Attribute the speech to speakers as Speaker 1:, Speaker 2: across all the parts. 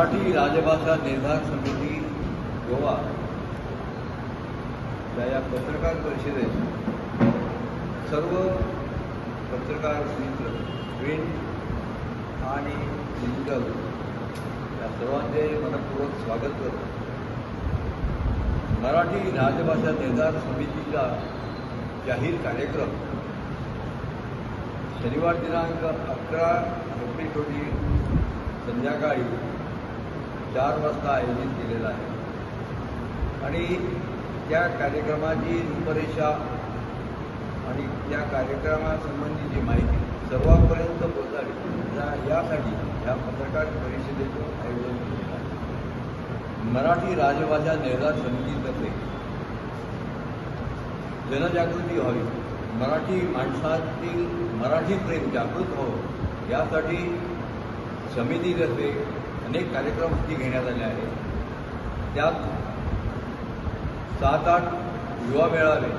Speaker 1: मराठी राजभाषा निर्धार समिती गोवा या पत्रकार परिषदेत सर्व पत्रकार मित्र प्रिंट आणि डिजिटल या सर्वांचे मनपूर्वक स्वागत करतो। मराठी राजभाषा निर्धार समितीचा जाहीर कार्यक्रम शनिवार दिनांक 11 एप्रिल रोजी संध्याकाळी 4 वाजता आयोजित केलेला आहे आणि त्या कार्यक्रमाची रूपरेषा आणि त्या कार्यक्रमासंबंधीची माहिती सर्वांपर्यंत पोहोचावी यासाठी या पत्रकार परिषदेचं आयोजन केलेलं आहे। मराठी राजभाषा निर्धार समितीतर्फे जनजागृती व्हावी, मराठी माणसातील मराठी प्रेम जागृत व्हावं यासाठी समितीतर्फे अनेक कार्यक्रम हाती घेण्यात आले आहेत। त्यात 7-8 युवा मेळावे,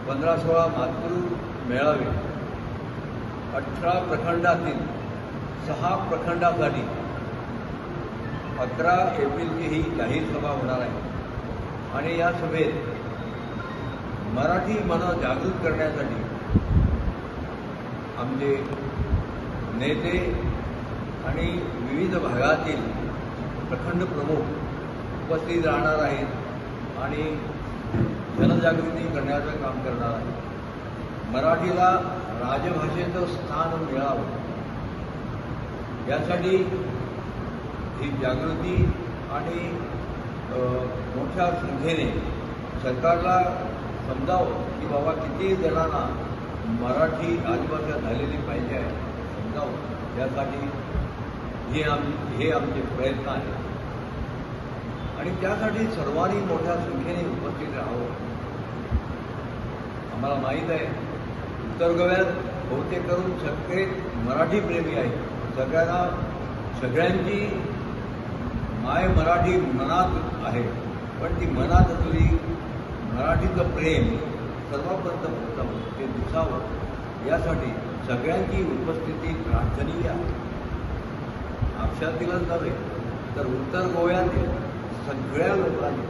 Speaker 1: 15-16 मातृ मेळावे, 18 प्रखंडातील 6 प्रखंडासाठी 11 एप्रिलची ही जाहीर सभा होणार आहे आणि या सभेत मराठी मनं जागृत करण्यासाठी आमचे नेते आणि विविध भागातील प्रखंड प्रमुख उपस्थित राहणार आहेत आणि जनजागृती करण्याचं काम करणार आहेत। मराठीला राजभाषेचं स्थान मिळावं यासाठी ही जागृती आणि मोठ्या संख्येने सरकारला समजावं की बाबा किती जणांना मराठी राजभाषा झालेली पाहिजे आहे समजावं यासाठी हे आमचे प्रयत्न आहेत आणि त्यासाठी सर्वांनी मोठ्या संख्येने उपस्थित राहावं। आम्हाला माहीत आहे उत्तर गोव्यात बहुतेक करून सगळे मराठी प्रेमी आहेत, सगळ्यांची माय मराठी मनात आहे, पण ती मनात असलेली मराठीचं प्रेम सर्वांपर्यंत ते दिसावं यासाठी सगळ्यांची उपस्थिती प्रार्थनीय आहे। आपशातीलच नव्हे तर उत्तर गोव्यातील सगळ्या लोकांनी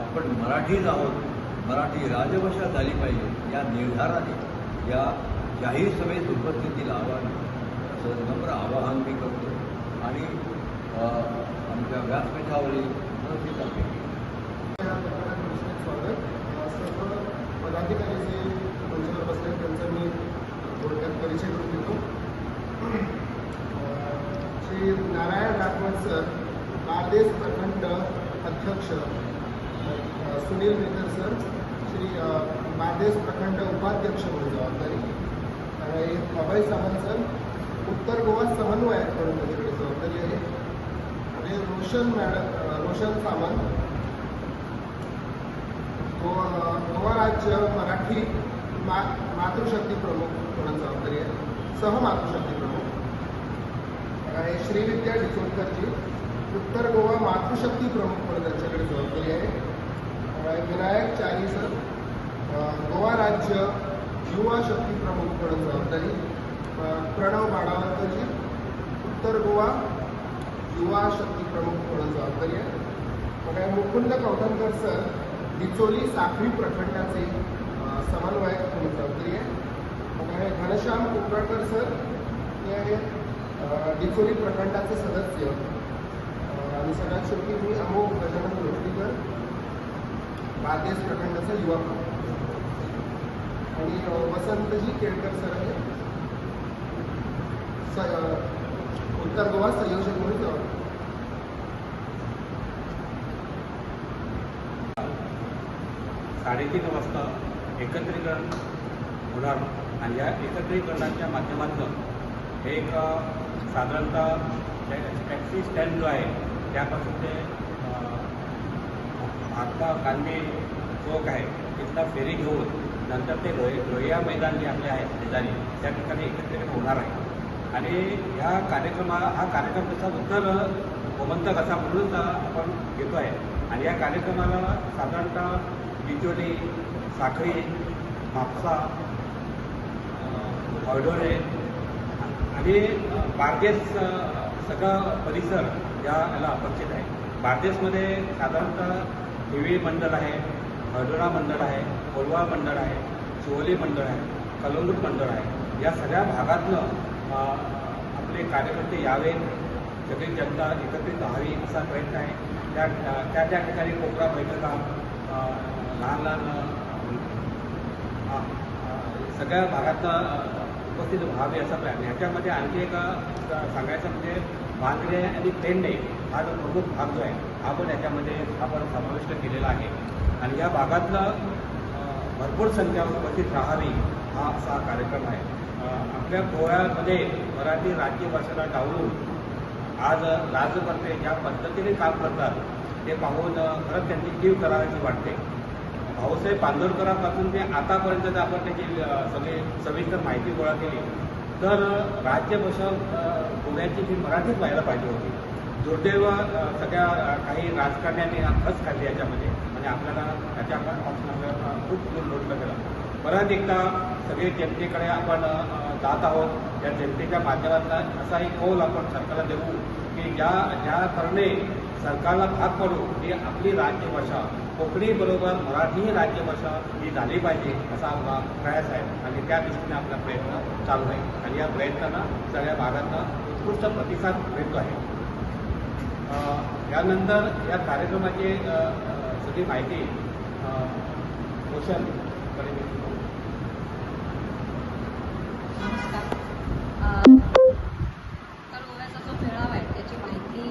Speaker 1: आपण मराठीच आहोत, मराठी राजभाषा झाली पाहिजे या निर्धाराने या जाहीर सभेत उपस्थिती लावावी असं नम्र आवाहन मी करतो आणि आमच्या व्यासपीठावरील मनस्थिती
Speaker 2: स्वागत। सर्व पदाधिकारी जे मंचावर बसले त्यांचा मी थोडक्यात परिचय करून देतो। श्री नारायण राठोड सर, बारदेस प्रखंड अध्यक्ष, सुनील मेहतर सर, श्री बारदेस प्रखंड उपाध्यक्ष म्हणून जबाबदारी, आणि अभय सामंत सर, उत्तर गोवा समन्वयक म्हणून त्यांच्याकडे जबाबदारी आहे, आणि रोशन सामंत, गोवा राज्य मराठी मातृशक्ती प्रमुख म्हणून जबाबदारी आहे, सहमातृशक्ती प्रमुख, आणि श्रीविद्या डिचोलकरजी, उत्तर गोवा मातृशक्ती प्रमुख म्हणून त्यांच्याकडे जबाबदारी आहे, विनायक चारी सर, गोवा राज्य युवा शक्ती प्रमुख म्हणून जबाबदारी, प्रणव बाडावरकरजी, उत्तर गोवा युवा शक्ती प्रमुख म्हणून जबाबदारी आहे, आणि मुकुंद कौटनकर सर, डिचोली साखळी प्रखंडाचे समन्वयक म्हणून जबाबदारी आहे, आणि घनश्याम कुकराडकर सर हे डिचोली प्रखंडाचे सदस्य, आणि सगळ्यात शेवटी मी अमोघ गजानन लोटलीकर, बारदेस प्रखंडाचा युवा प्रमुख, आणि वसंतजी केळकर सर हे उत्तर गोवा संयोजक म्हणून जबाबदारी।
Speaker 3: 3:30 वाजता एकत्रीकरण होणार आणि या एकत्रीकरणाच्या माध्यमातून एक साधारणतः टॅक्सी स्टँड जो आहे त्यापासून ते महात्मा गांधी चौक आहे तिथला फेरी घेऊन नंतर ते लोहिया मैदान जे आपले आहे शेजारी त्या ठिकाणी एकत्रीकरण होणार आहे आणि हा कार्यक्रम तसा उत्तर गोमंतक असा म्हणून आपण घेतो आहे आणि या कार्यक्रमाला साधारणतः डिचोली, साखळी, म्हापसा, ऑर्डोरे आणि बारदेस सगळा परिसर याला अपरिचित आहे. बार्देसमध्ये साधारणतः देवी मंडळ आहे, हडोळा मंडळ आहे, कोलवा मंडळ आहे, चिवोली मंडळ आहे, कलंगूट मंडळ आहे. या सगळ्या भागातनं आपले कार्यकर्ते यावे, सगळी जनता एकत्रित राहावी असा प्रयत्न आहे. त्या ठिकाणी कोपरा बैठका, लहान लहान सगळ्या भागातनं उपस्थित व्हावे असा प्लॅन. ह्याच्यामध्ये आणखी एक सांगायचं म्हणजे बांद्रे आणि पेंडे हा जो प्रमुख भाग जो आहे हा पण याच्यामध्ये आपण समाविष्ट केलेला आहे. आणि या भागातलं भरपूर संख्या उपस्थित राहावी हा असा कार्यक्रम आहे. आपल्या गोव्यामध्ये मराठी राज्यभाषेला डावलून आज राज्यकर्ते ज्या पद्धतीने काम करतात ते पाहून खरंच त्यांची कीव करायची वाटते. भाऊसाहेब बांदोडकरांपासून ते आतापर्यंत आपण त्याची सगळी सविस्तर माहिती गोळा केली तर राज्यभाषा गोव्याची ही मराठीच व्हायला पाहिजे होती. दुर्दैव सगळ्या काही राजकारण्यांनी खच खाल्ली याच्यामध्ये आणि आपल्याला त्याच्यापासून आपल्याला खूप दूर लोटलं गेलं. परत एकदा सगळे जनतेकडे आपण जात आहोत. या जनतेच्या माध्यमातून असा एक कौल आपण सरकारला देऊ की ज्या कारणे सरकारला भाग पडू की आपली राज्यभाषा कोकणीबरोबर मराठी ही राज्यभाषा ही झाली पाहिजे असा आपला प्रयास आहे आणि त्या दृष्टीने आपला प्रयत्न चालू आहे. आणि या प्रयत्नांना सगळ्या भागांना उत्कृष्ट प्रतिसाद मिळतो आहे. यानंतर या कार्यक्रमाची सगळी माहिती रोशन
Speaker 4: नमस्कार. तर गोव्याचा जो मेळावा आहे त्याची माहिती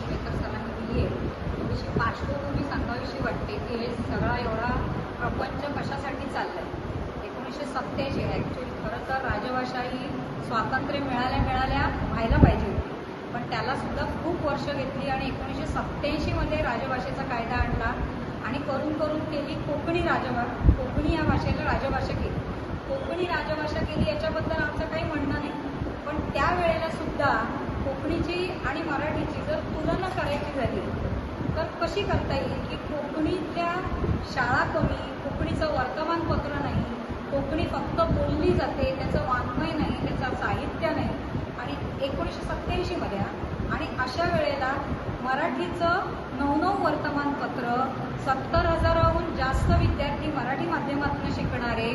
Speaker 4: मेकर सरांनी दिली आहे. थोडीशी पार्श्वभूमी सांगावीशी वाटते की हे सगळा एवढा प्रपंच कशासाठी चाललं आहे. 1987 ॲक्च्युली खरं तर राजभाषा ही स्वातंत्र्य मिळाल्या व्हायला पाहिजे होती, पण त्यालासुद्धा खूप वर्ष घेतली आणि 1987मध्ये राजभाषेचा कायदा आणला आणि करून केली कोकणी या भाषेला राजभाषा केली. कोकणी राजभाषा केली याच्याबद्दल आमचं काही म्हणणं नाही, पण त्यावेळेला सुद्धा कोकणीची आणि मराठीची जर तुलना करायची झाली तर कशी करता येईल की कोकणीतल्या शाळा कमी, कोकणीचं वर्तमानपत्र नाही, कोकणी फक्त बोलली जाते, त्याचं वाङ्मय नाही, त्याचं साहित्य नाही. आणि 1987मध्ये आणि अशा वेळेला मराठीचं 9 वर्तमानपत्र, 70,000हून जास्त विद्यार्थी मराठी माध्यमातून शिकणारे,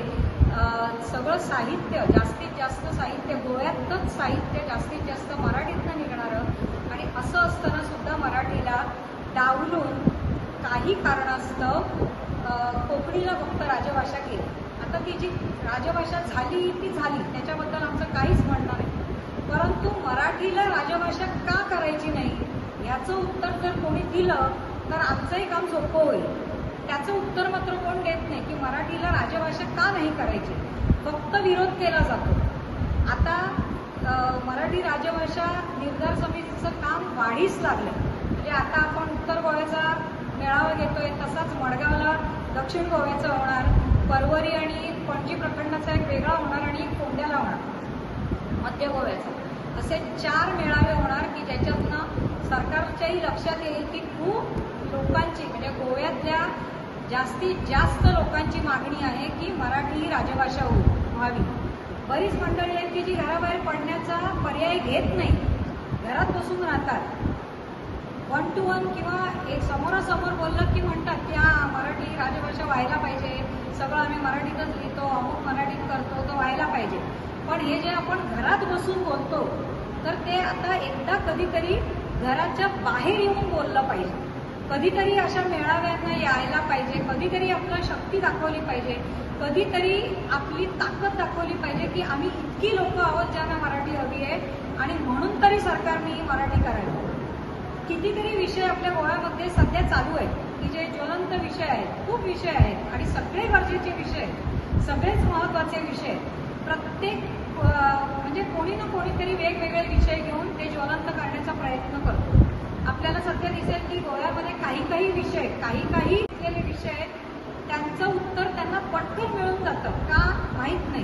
Speaker 4: सगळं साहित्य जास्तीत जास्त साहित्य गोव्यातच साहित्य जास्तीत जास्त मराठीतनं निघणारं आणि असं असताना सुद्धा मराठीला डावलून काही कारणास्तव कोकणीला फक्त राजभाषा केली. आता ती जी राजभाषा झाली ती झाली, त्याच्याबद्दल आमचं काहीच म्हणणं नाही, परंतु मराठीला राजभाषा का करायची नाही याचं उत्तर जर कोणी दिलं तर आमचंही काम सोपं होईल. त्याचं उत्तर मात्र कोण देत नाही की मराठीला राजभाषा का नाही करायची, फक्त विरोध केला जातो. आता मराठी राजभाषा निर्धार समितीचं काम वाढीस लागलं. म्हणजे आता आपण उत्तर गोव्याचा मेळावा घेतोय तसाच मडगावला दक्षिण गोव्याचा होणार, परवरी आणि पणजी प्रखंडाचा एक वेगळा होणार आणि एक कोंड्याला होणार मध्य गोव्याचा. असे 4 मेळावे होणार की ज्याच्यातनं सरकारच्याही लक्षात येईल की खूप लोकांची म्हणजे गोव्यातल्या जास्तीत जास्त लोकांची मागणी आहे की मराठी ही राजभाषा व्हावी. बरीच मंडळी आहेत की जी घराबाहेर पडण्याचा पर्याय घेत नाही, घरात बसून राहतात. 1 to 1 किंवा एक समोरासमोर बोललं की म्हणतात की मराठी राजभाषा व्हायला पाहिजे, सगळं आम्ही मराठीतच लिहितो, अमुक मराठीत करतो, तो व्हायला पाहिजे. पण हे जे आपण घरात बसून बोलतो तर ते आता एकदा कधीतरी घराच्या बाहेर येऊन बोललं पाहिजे, कधीतरी अशा मेळाव्यांना यायला पाहिजे, कधीतरी आपलं शक्ती दाखवली पाहिजे, कधीतरी आपली ताकद दाखवली पाहिजे की आम्ही इतकी लोक आहोत ज्यांना मराठी हवी आहे आणि म्हणून तरी सरकारने मराठी करायला. कितीतरी विषय आपल्या गोव्यामध्ये सध्या चालू आहेत की जे ज्वलंत विषय आहेत, खूप विषय आहेत आणि सगळे गरजेचे विषय आहेत, सगळेच महत्त्वाचे विषय आहेत. प्रत्येक म्हणजे कोणी ना कोणीतरी वेगवेगळे विषय घेऊन ते ज्वलंत करण्याचा प्रयत्न करतो. आपल्याला सध्या दिसेल की गोव्यामध्ये काही विषय काही असलेले विषय आहेत त्यांचं उत्तर त्यांना पटकन मिळून जातं का माहीत नाही,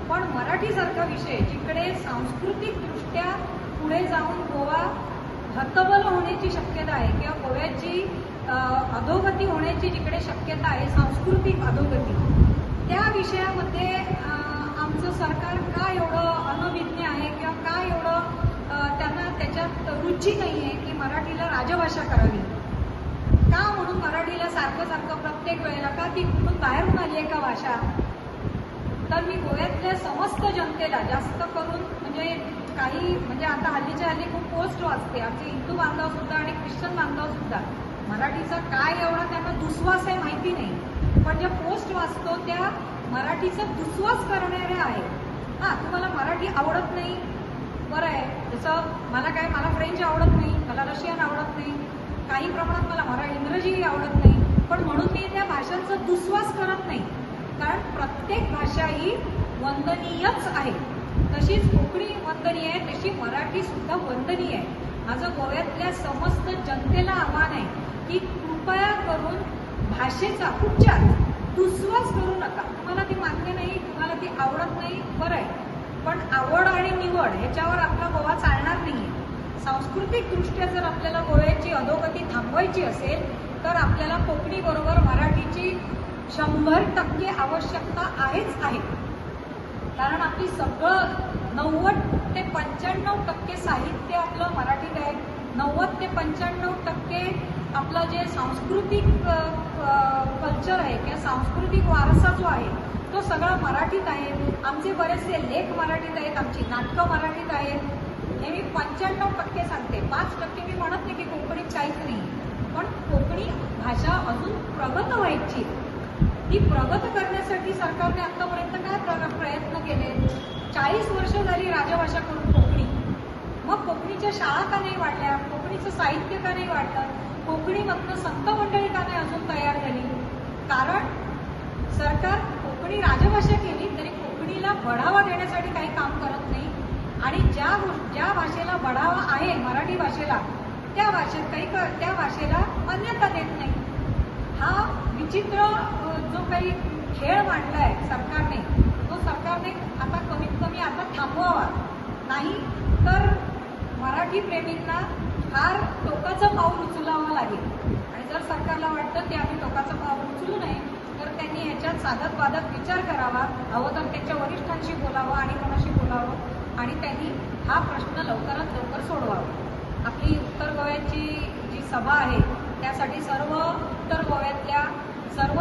Speaker 4: पण मराठीसारखा विषय जिकडे सांस्कृतिकदृष्ट्या पुढे जाऊन गोवा हतबल होण्याची शक्यता आहे किंवा गोव्याची अधोगती होण्याची जिकडे शक्यता आहे, सांस्कृतिक अधोगती, त्या विषयामध्ये आमचं सरकार का एवढं अनभिज्ञ आहे किंवा का एवढं त्यांना त्याच्यात रुची नाही आहे की मराठीला राजभाषा करावी का, म्हणून मराठीला सारखं सारखं प्रत्येक वेळेला का, ती कुठून बाहेरून आली आहे का भाषा. तर मी गोव्यातल्या समस्त जनतेला जास्त करून म्हणजे आता हल्लीच्या हल्ली खूप पोस्ट वाचते, आमचे हिंदू बांधव सुद्धा आणि ख्रिश्चन बांधव सुद्धा, मराठीचा काय एवढा त्यांना दुस्वास आहे माहिती नाही, पण ज्या पोस्ट वाचतो त्या मराठीचा दुस्वास करणाऱ्या आहेत. हां, तुम्हाला मराठी आवडत नाही, बरं आहे, जसं मला फ्रेंच आवडत नाही, मला रशियन आवडत नाही, काही प्रमाणात मला इंग्रजी आवडत नाही, पण म्हणून मी त्या भाषांचा दुस्वास करत नाही, कारण प्रत्येक भाषा ही वंदनीयच आहे. तशीच कोकणी वंदनीय आहे, तशी मराठी सुद्धा वंदनीय आहे. माझं गोव्यातल्या समस्त जनतेला आव्हान आहे की कृपया करून भाषेचा उच्चार दुस्वास करू नका. तुम्हाला ती मान्य नाही, तुम्हाला ती आवडत नाही, बरं आहे, पण आवड आणि निवड ह्याच्यावर आपला गोवा चालणार नाही. सांस्कृतिकदृष्ट्या जर आपल्याला गोव्याची अधोगती थांबवायची असेल तर आपल्याला कोकणी बरोबर मराठीची 100% आवश्यकता आहेच आहे. कारण आपली सगळं 90 ते 95% साहित्य आपलं मराठीत आहे, 90 ते 95% आपलं जे सांस्कृतिक कल्चर आहे किंवा सांस्कृतिक वारसा जो आहे तो सगळा मराठीत आहे. आमचे बरेचसे लेख मराठीत आहेत, आमची नाटकं मराठीत आहेत. हे मी 95% सांगते, 5% मी म्हणत नाही की कोकणीत काहीच नाही, पण कोकणी भाषा अजून प्रगत व्हायची. ती प्रगत करण्यासाठी सरकारने आतापर्यंत काय प्रयत्न केले. 40 वर्ष झाली राजभाषा करून कोकणी, मग कोकणीच्या शाळा का नाही वाढल्या, कोकणीचं साहित्य का नाही वाढलं, कोकणीमधनं संत मंडळी का नाही अजून तयार झाली. कारण सरकार कोकणी राजभाषा केली तरी कोकणीला बढावा देण्यासाठी काही काम करत नाही, आणि ज्या भाषेला बढावा आहे मराठी भाषेला त्या भाषेला मान्यता देत नाही. हा विचित्र जो काही खेळ मांडलाय सरकारने, तो सरकारने आता कमीत कमी आता थांबवावा, नाही तर मराठी प्रेमींना फार टोकाचं पाऊल उचलावं लागेल. आणि जर सरकारला वाटतं की आम्ही टोकाचं पाऊल उचलू नये तर त्यांनी ह्याच्यात साधक बाधक विचार करावा, हवं तर त्यांच्या वरिष्ठांशी बोलावं आणि कोणाशी बोलावं, आणि त्यांनी हा प्रश्न लवकरात लवकर सोडवावा. आपली उत्तर गोव्याची जी सभा आहे त्यासाठी सर्व उत्तर गोव्यातल्या सर्व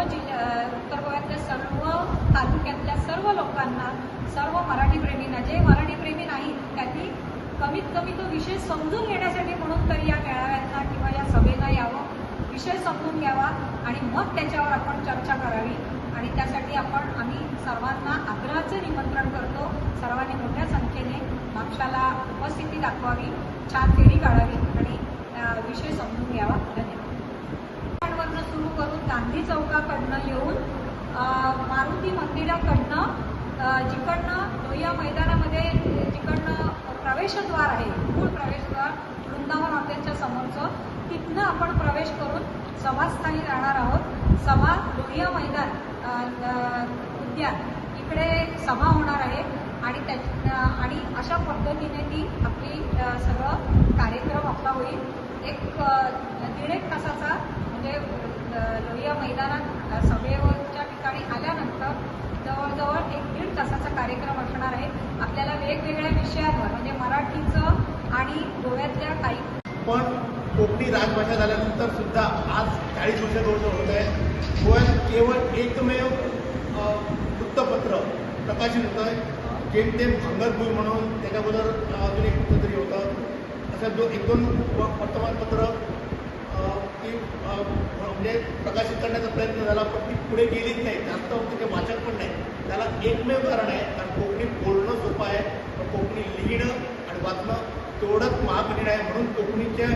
Speaker 4: तालुक्यातल्या सर्व लोकांना, सर्व मराठी प्रेमींना, जे मराठी प्रेमी नाहीत त्यांनी कमीत कमी तो विषय समजून घेण्यासाठी म्हणून तरी या मेळाव्यांना किंवा या सभेला यावं, विषय समजून घ्यावा आणि मग त्याच्यावर आपण चर्चा करावी. आणि त्यासाठी आम्ही सर्वांना आग्रहाचं निमंत्रण करतो, सर्वांनी मोठ्या संख्येने मागच्याला उपस्थिती दाखवावी, छान फेरी काढावी आणि विषय समजून घ्यावा. धन्यवाद. सुरू करून गांधी चौकाकडनं येऊन मारुती मंदिराकडनं जिकडनं लोहिया मैदानामध्ये जिकडनं प्रवेशद्वार आहे, मूळ प्रवेशद्वार वृंदावन हॉटेलच्या समोरचं, तिथनं आपण प्रवेश करून सभास्थानी जाणार आहोत. सभा लोहिया मैदान उद्यान इकडे सभा होणार आहे आणि अशा पद्धतीने ती आपली सगळं कार्यक्रम आपला होईल. एक 1.5 तासाचा, म्हणजे लोहिया मैदानात सभेच्या ठिकाणी आल्यानंतर जवळजवळ 1-1.5 तासाचा कार्यक्रम असणार आहे. आपल्याला वेगवेगळ्या विषयांवर, म्हणजे मराठीचं आणि गोव्यातल्या काही,
Speaker 2: पण कोकणी राजभाषा झाल्यानंतर सुद्धा आज 40 वर्ष जवळजवळ होत आहे. गोव्यात केवळ एकमेव वृत्तपत्र प्रकाशित होतं आहे, जेमतेम भंगरभूमी म्हणून, त्याच्याबरोबर अजून एक कुठंतरी होतं. अशा 1-2 वर्तमानपत्र ती म्हणजे प्रकाशित करण्याचा प्रयत्न झाला, पण ती पुढे गेलीच नाही. जास्त त्याचे वाचक पण नाही. त्याला एकमेव कारण आहे, कारण कोकणी बोलणं सोपं आहे, पण कोकणी लिहिणं आणि वाचणं तेवढंच महाकठीण आहे. म्हणून कोकणीच्या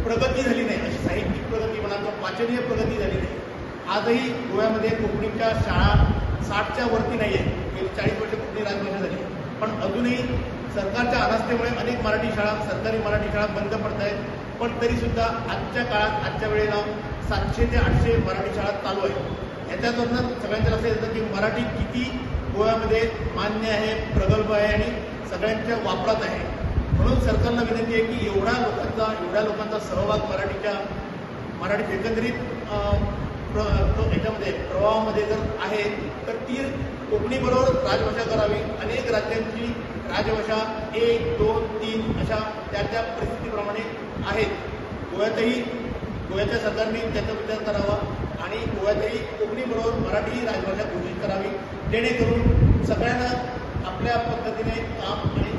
Speaker 2: प्रगती झाली नाही, अशी साहित्यिक प्रगती म्हणा किंवा वाचनीय प्रगती झाली नाही. आजही गोव्यामध्ये कोकणीच्या शाळा 60च्या वरती नाही आहे. गेली 40 वर्ष कोकणी राजभाषा झाली, पण अजूनही सरकारच्या अनास्थेमुळे अनेक मराठी शाळा, सरकारी मराठी शाळा बंद पडत आहेत. पण तरीसुद्धा आजच्या काळात, आजच्या वेळेला 700 ते 800 मराठी शाळा चालू आहेत. याच्यातून सगळ्यांच्या लक्षात येतं की मराठी किती गोव्यामध्ये मान्य आहे, प्रगल्भ आहे आणि सगळ्यांच्या वापरात आहे. म्हणून सरकारला विनंती आहे की एवढ्या लोकांचा सहभाग मराठी एकंदरीत याच्यामध्ये प्रवाहामध्ये जर आहे तर ती कोकणीबरोबर राजभाषा करावी. अनेक राज्यांची राजभाषा 1, 2, 3 अशा
Speaker 5: त्या त्या परिस्थितीप्रमाणे आहेत. गोव्याच्या सरकारने त्याचा विचार करावा आणि गोव्यातही कोकणीबरोबर मराठी ही राजभाषा घोषित करावी, जेणेकरून सगळ्यांना आपल्या पद्धतीने काम आणि